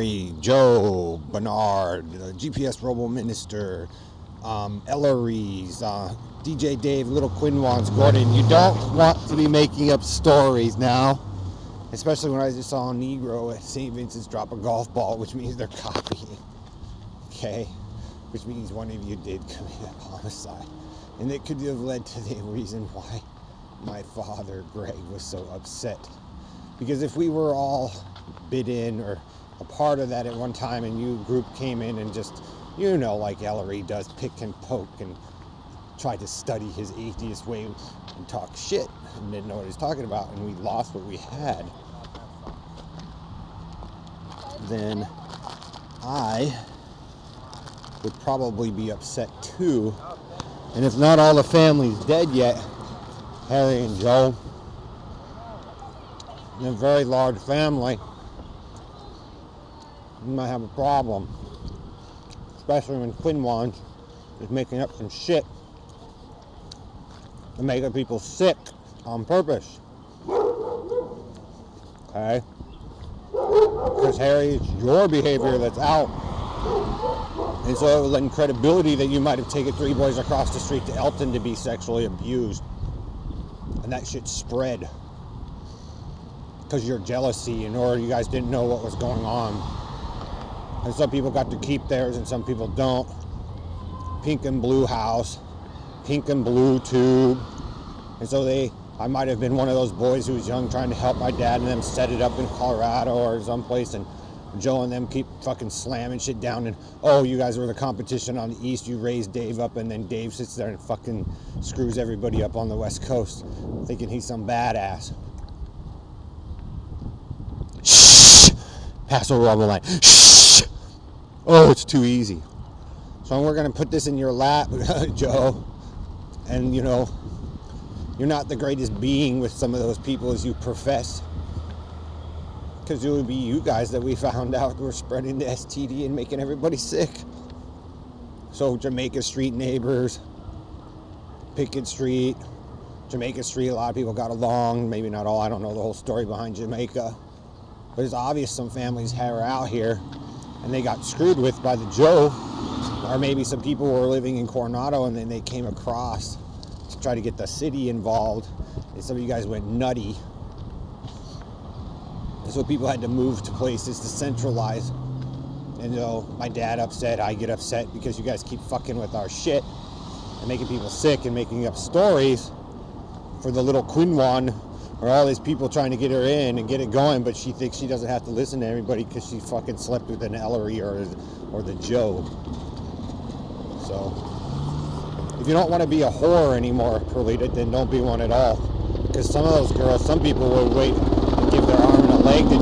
Mary, Joe, Bernard, GPS Robo Minister, Ellery's, DJ Dave, Little Quinwans, Gordon. You don't want to be making up stories now. Especially when I just saw a Negro at St. Vincent's drop a golf ball, which means they're copying. Okay? Which means one of you did commit a homicide. And it could have led to the reason why my father, Greg, was so upset. Because if we were all bid in or a part of that at one time and you group came in and just, you know, like Ellery does, pick and poke and try to study his atheist way and talk shit and didn't know what he was talking about, and we lost what we had, then I would probably be upset too. And if not all the family's dead yet, Harry and Joe, in a very large family, you might have a problem. Especially when Quinwan is making up some shit and making people sick on purpose. Okay? Because Harry, it's your behavior that's out. And so it will lend credibility that you might have taken 3 boys across the street to Elton to be sexually abused. And that shit spread. Because your jealousy, or you guys didn't know what was going on. And some people got to keep theirs and some people don't. Pink and blue house, pink and blue tube. And so I might have been one of those boys who was young trying to help my dad and them set it up in Colorado or someplace, and Joe and them keep fucking slamming shit down, and oh, you guys were the competition on the East, you raised Dave up, and then Dave sits there and fucking screws everybody up on the West Coast thinking he's some badass. Shh! Pass over on the line. Shh! Oh, it's too easy. So we're going to put this in your lap, Joe. And, you know, you're not the greatest being with some of those people as you profess. Because it would be you guys that we found out were spreading the STD and making everybody sick. So Jamaica Street neighbors, Pickett Street, Jamaica Street, a lot of people got along. Maybe not all. I don't know the whole story behind Jamaica. But it's obvious some families were out here and they got screwed with by the Joe. Or maybe some people were living in Coronado and then they came across to try to get the city involved. And some of you guys went nutty. And so people had to move to places to centralize. And my dad upset, I get upset because you guys keep fucking with our shit and making people sick and making up stories for the little Quinwan or all these people trying to get her in and get it going, but she thinks she doesn't have to listen to everybody because she fucking slept with an Ellery or the Joe. So, if you don't want to be a whore anymore, Perlita, then don't be one at all. Because some of those girls, some people will wait and give their arm and a leg to